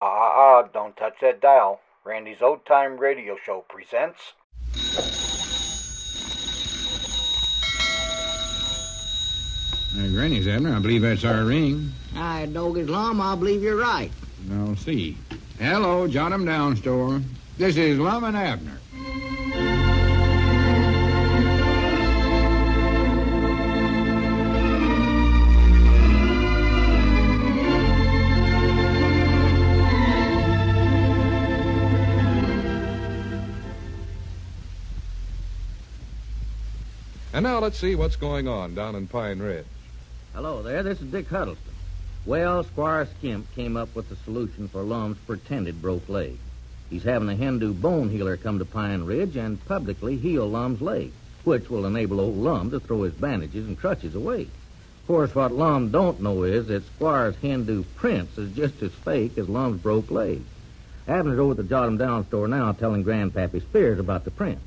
Don't touch that dial. Randy's Old Time Radio Show presents... Granny's, Abner. I believe that's our ring. Aye, Doggy's Lum, I believe you're right. I'll see. Hello, Jot 'em Down store. This is Lum and Abner. And now let's see what's going on down in Pine Ridge. Hello there, this is Dick Huddleston. Well, Squire Skimp came up with the solution for Lum's pretended broke leg. He's having a Hindu bone healer come to Pine Ridge and publicly heal Lum's leg, which will enable old Lum to throw his bandages and crutches away. Of course, what Lum don't know is that Squire's Hindu prince is just as fake as Lum's broke leg. Abner's over at the Jot 'em Down store now telling Grandpappy Spears about the prince.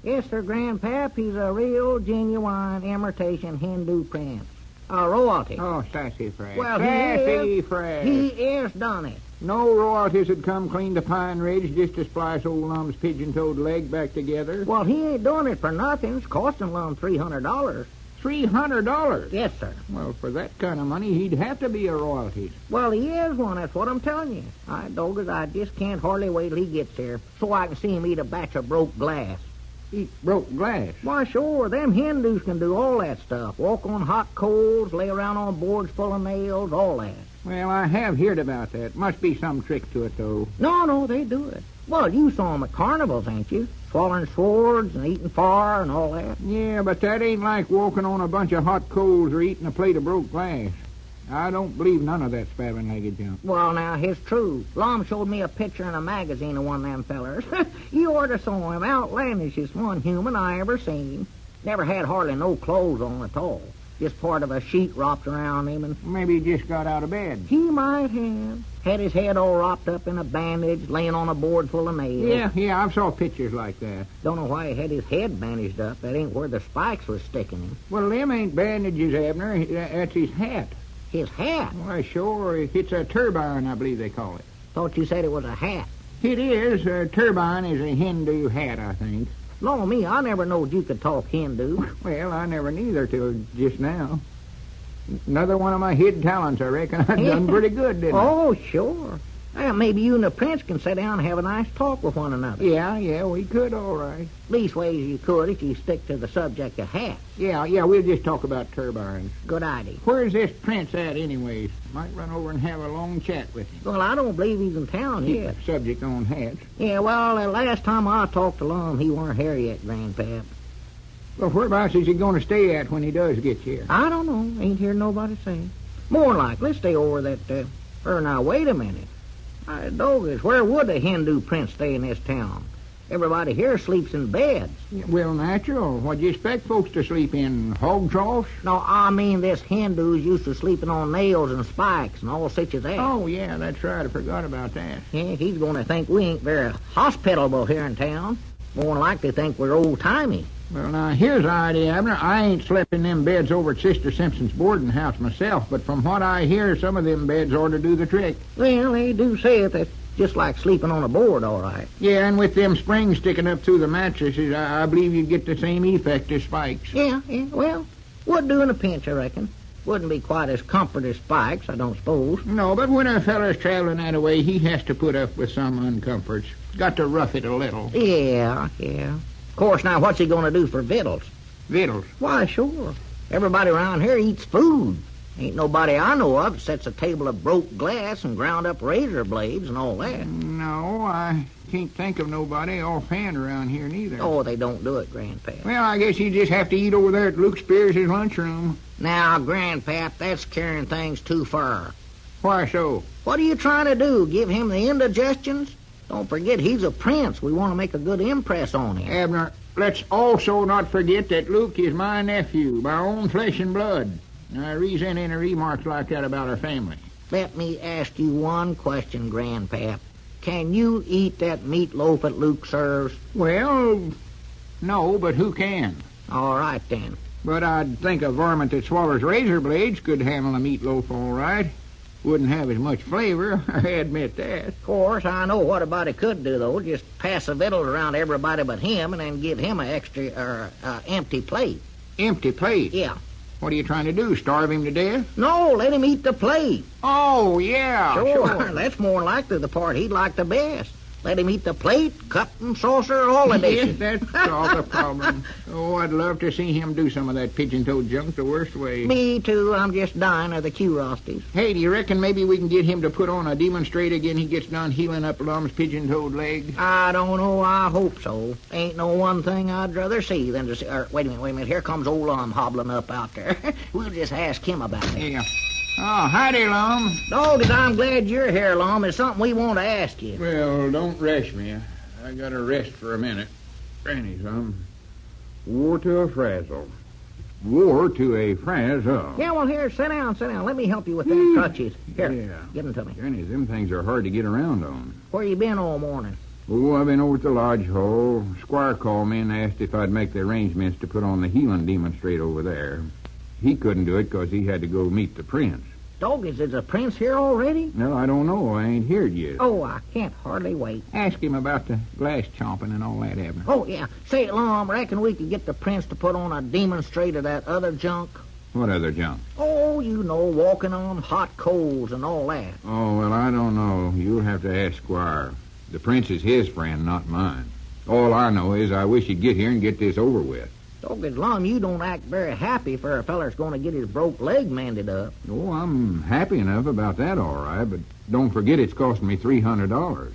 Yes, sir, Grandpap. He's a real, genuine imitation Hindu prince. A royalty. Oh, sassy fresh. Well, sassy fresh. He is done it. No royalties had come clean to Pine Ridge just to splice old Lum's pigeon-toed leg back together. Well, he ain't doing it for nothing. It's costing Lum $300. $300? Yes, sir. Well, for that kind of money, he'd have to be a royalty. Well, he is one. That's what I'm telling you. Doggers, I just can't hardly wait till he gets here so I can see him eat a batch of broke glass. Eat broke glass? Why, sure. Them Hindus can do all that stuff. Walk on hot coals, lay around on boards full of nails, all that. Well, I have heard about that. Must be some trick to it, though. No, they do it. Well, you saw 'em at carnivals, ain't you? Swallowing swords and eating fire and all that. Yeah, but that ain't like walking on a bunch of hot coals or eating a plate of broke glass. I don't believe none of that spavin'd-legged junk. Well, now, it's true. Lum showed me a picture in a magazine of one of them fellers. You oughta saw him. Outlandishest one human I ever seen. Never had hardly no clothes on at all. Just part of a sheet wrapped around him, and... Maybe he just got out of bed. He might have. Had his head all wrapped up in a bandage, laying on a board full of nails. Yeah, I've saw pictures like that. Don't know why he had his head bandaged up. That ain't where the spikes was sticking him. Well, them ain't bandages, Abner. That's his hat. His hat? Why, sure. It's a turbine, I believe they call it. Thought you said it was a hat. It is. A turbine is a Hindu hat, I think. Lord me, I never knowed you could talk Hindu. Well, I never neither till just now. Another one of my hidden talents, I reckon. I done pretty good, didn't I? Oh, sure. Well, maybe you and the prince can sit down and have a nice talk with one another. Yeah, we could, all right. Leastways, you could if you stick to the subject of hats. Yeah, we'll just talk about turbines. Good idea. Where's this prince at, anyways? Might run over and have a long chat with him. Well, I don't believe he's in town yet. Subject on hats. Yeah, well, the last time I talked to Lum, he weren't here yet, Grandpap. Well, whereabouts is he going to stay at when he does get here? I don't know. Ain't heard nobody say. More like, let's stay over that, now, wait a minute. Doggers, where would a Hindu prince stay in this town? Everybody here sleeps in beds. Well, natural. What do you expect folks to sleep in? Hog troughs? No, I mean this Hindu's used to sleeping on nails and spikes and all such as that. Oh, yeah, that's right. I forgot about that. Yeah, he's going to think we ain't very hospitable here in town. More than likely think we're old-timey. Well, now, here's the idea, Abner. I ain't slept in them beds over at Sister Simpson's boarding house myself, but from what I hear, some of them beds ought to do the trick. Well, they do say it. That's just like sleeping on a board, all right. Yeah, and with them springs sticking up through the mattresses, I believe you'd get the same effect as spikes. Yeah, well, would do in a pinch, I reckon. Wouldn't be quite as comfort as spikes, I don't suppose. No, but when a feller's traveling that way, he has to put up with some uncomforts. Got to rough it a little. Yeah. Of course, now, what's he going to do for victuals? Victuals? Why, sure. Everybody around here eats food. Ain't nobody I know of that sets a table of broke glass and ground up razor blades and all that. No, I can't think of nobody offhand around here neither. Oh, they don't do it, Grandpap. Well, I guess you just have to eat over there at Luke Spears' lunchroom. Now, Grandpap, that's carrying things too far. Why so? What are you trying to do, give him the indigestions? Don't forget, he's a prince. We want to make a good impress on him. Abner, let's also not forget that Luke is my nephew, my own flesh and blood. I resent any remarks like that about our family. Let me ask you one question, Grandpap. Can you eat that meatloaf that Luke serves? Well, no, but who can? All right, then. But I'd think a varmint that swallows razor blades could handle a meatloaf all right. Wouldn't have as much flavor, I admit that. Of course, I know what a body could do, though. Just pass the victuals around everybody but him and then give him an empty plate. Empty plate? Yeah. What are you trying to do, starve him to death? No, let him eat the plate. Oh, yeah, Sure. That's more likely the part he'd like the best. Let him eat the plate, cup and saucer, all the dishes. Yes, that's all the problem. Oh, I'd love to see him do some of that pigeon-toed junk the worst way. Me, too. I'm just dying of the curiosities. Hey, do you reckon maybe we can get him to put on a demonstrate again he gets done healing up Lum's pigeon-toed leg? I don't know. I hope so. Ain't no one thing I'd rather see than to see... wait a minute. Here comes old Lum hobbling up out there. We'll just ask him about it. Yeah. Oh, howdy, Lum. Doggies, I'm glad you're here, Lum. It's something we want to ask you. Well, don't rush me. I gotta rest for a minute. Granny, son. War to a frazzle. War to a frazzle. Yeah, well, here, sit down. Let me help you with them crutches. Here, Yeah. give them to me. Granny, them things are hard to get around on. Where you been all morning? Oh, I've been over at the lodge hall. Squire called me and asked if I'd make the arrangements to put on the healing demonstrate over there. He couldn't do it 'cause he had to go meet the prince. Doggies, is the prince here already? No, I don't know. I ain't heard yet. Oh, I can't hardly wait. Ask him about the glass chomping and all that, Abner. Oh, yeah. Say, Lum, reckon we could get the prince to put on a demonstrate of that other junk? What other junk? Oh, you know, walking on hot coals and all that. Oh, well, I don't know. You'll have to ask Squire. The prince is his friend, not mine. All I know is I wish he'd get here and get this over with. Doggies, Lum, you don't act very happy for a feller's going to get his broke leg mended up. Oh, I'm happy enough about that, all right, but don't forget it's costing me $300.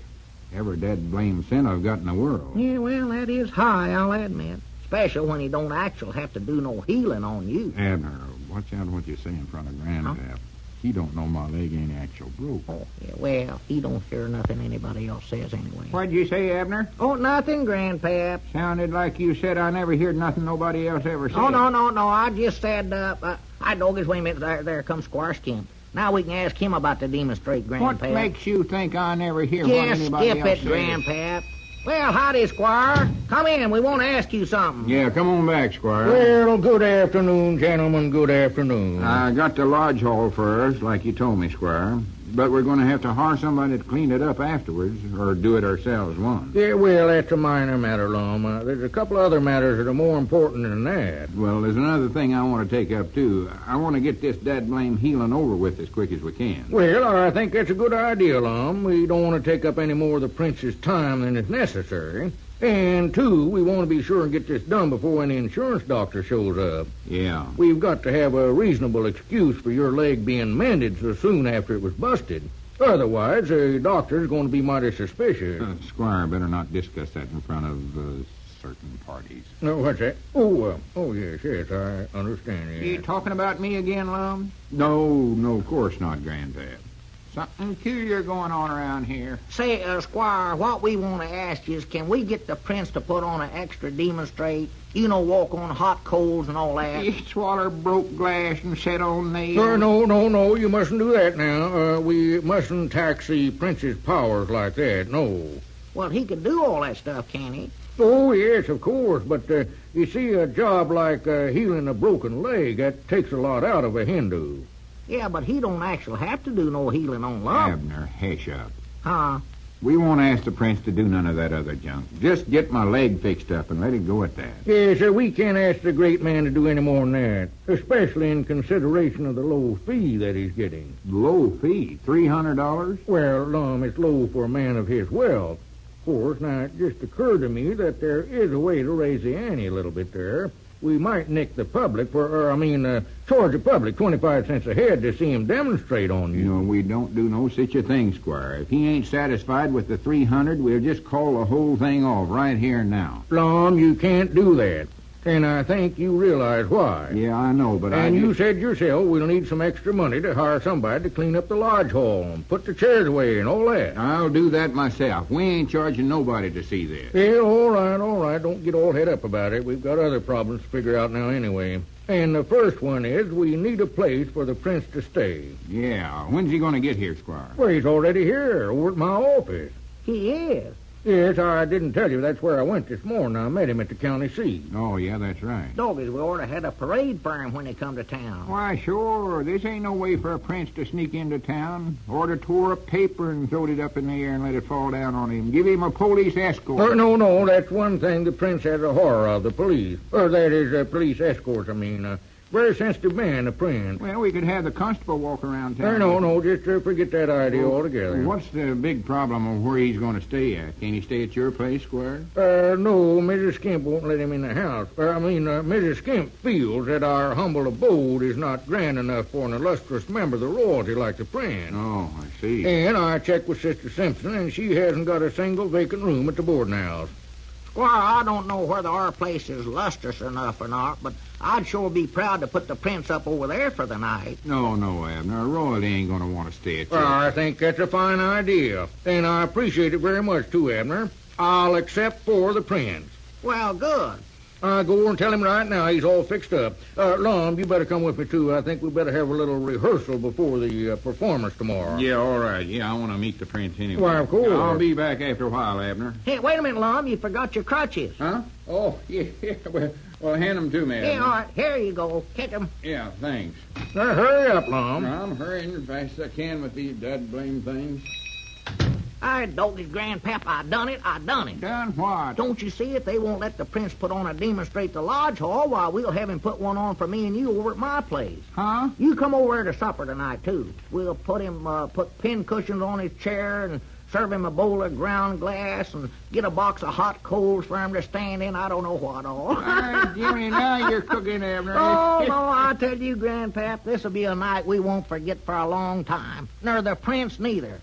Every dead blame cent I've got in the world. Yeah, well, that is high, I'll admit. Especially when he don't actually have to do no healing on you. Abner, watch out what you say in front of Grandpap. Huh? He don't know my leg ain't actual broke. Oh, yeah, well, he don't hear nothing anybody else says anyway. What'd you say, Abner? Oh, nothing, Grandpap. Sounded like you said I never heard nothing nobody else ever said. Oh, no. I just said, doggies, wait a minute. There comes Squire Skimp. Now we can ask him about the demonstrate, Grandpap. What makes you think I never hear what Just anybody skip else it, says? Grandpap. Well, howdy, Squire. Come in. We want to ask you something. Yeah, come on back, Squire. Well, good afternoon, gentlemen. Good afternoon. I got the lodge hall first, like you told me, Squire. But we're going to have to hire somebody to clean it up afterwards, or do it ourselves once. Yeah, well, that's a minor matter, Lum. There's a couple other matters that are more important than that. Well, there's another thing I want to take up, too. I want to get this dad blame healing over with as quick as we can. Well, I think that's a good idea, Lum. We don't want to take up any more of the prince's time than is necessary. And, two, we want to be sure and get this done before any insurance doctor shows up. Yeah. We've got to have a reasonable excuse for your leg being mended so soon after it was busted. Otherwise, the doctor's going to be mighty suspicious. Squire, better not discuss that in front of certain parties. No, what's that? Yes, I understand. You Yeah. talking about me again, Lum? No, of course not, Grandpap. Something peculiar going on around here. Say, Squire, what we want to ask is, can we get the prince to put on an extra demonstrate? You know, walk on hot coals and all that. You swaller broke glass and set on nails. No, you mustn't do that now. We mustn't tax the prince's powers like that, no. Well, he can do all that stuff, can he? Oh, yes, of course, but you see, a job like healing a broken leg, that takes a lot out of a Hindu. Yeah, but he don't actually have to do no healing on Lum. Abner, hush up. Huh? We won't ask the prince to do none of that other junk. Just get my leg fixed up and let it go at that. Yes, sir, we can't ask the great man to do any more than that, especially in consideration of the low fee that he's getting. Low fee, $300? Well, Lum, it's low for a man of his wealth. Of course, now, it just occurred to me that there is a way to raise the ante a little bit there. We might nick the public charge the public 25 cents a head to see him demonstrate on you. You know, we don't do no such a thing, Squire. If he ain't satisfied with the 300, we'll just call the whole thing off right here and now. Lum, you can't do that. And I think you realize why. Yeah, I know, but And you said yourself we'll need some extra money to hire somebody to clean up the lodge hall and put the chairs away and all that. I'll do that myself. We ain't charging nobody to see this. Yeah, all right. Don't get all head up about it. We've got other problems to figure out now anyway. And the first one is we need a place for the prince to stay. Yeah, when's he going to get here, Squire? Well, he's already here, over at my office. He is. Yes, I didn't tell you. That's where I went this morning. I met him at the county seat. Oh, yeah, that's right. Doggies, we ought to had a parade for him when he come to town. Why, sure. This ain't no way for a prince to sneak into town. Or to tore up paper and throw it up in the air and let it fall down on him. Give him a police escort. No, that's one thing the prince has a horror of, the police. That is, police escorts, I mean. Very sensitive man, the prince. Well, we could have the constable walk around town. No, just forget that idea altogether. What's the big problem of where he's going to stay at? Can he stay at your place, Squire? No, Mrs. Skimp won't let him in the house. Mrs. Skimp feels that our humble abode is not grand enough for an illustrious member of the royalty like the prince. Oh, I see. And I checked with Sister Simpson, and she hasn't got a single vacant room at the boarding house. Squire, I don't know whether our place is lustrous enough or not, but I'd sure be proud to put the prince up over there for the night. No, Abner. Royalty ain't going to want to stay at Well, your... I think that's a fine idea, and I appreciate it very much, too, Abner. I'll accept for the prince. Well, good. I'll go over and tell him right now he's all fixed up. Lum, you better come with me, too. I think we better have a little rehearsal before the performance tomorrow. Yeah, all right. Yeah, I want to meet the prince anyway. Why, of course. I'll be back after a while, Abner. Hey, wait a minute, Lum. You forgot your crutches. Huh? Oh, yeah. Well, hand them to me, Abner. Yeah, all right. Here you go. Kick 'em. Yeah, thanks. Now, hurry up, Lum. I'm hurrying as fast as I can with these dud-blame things. I told his grandpap I done it. Done what? Don't you see it? They won't let the prince put on a demonstrate the lodge hall while we'll have him put one on for me and you over at my place. Huh? You come over to supper tonight, too. We'll put pin cushions on his chair and serve him a bowl of ground glass and get a box of hot coals for him to stand in. I don't know what all. Jimmy, now you're cooking, Abner. Oh, no, I tell you, Grandpap, this'll be a night we won't forget for a long time. Nor the prince neither.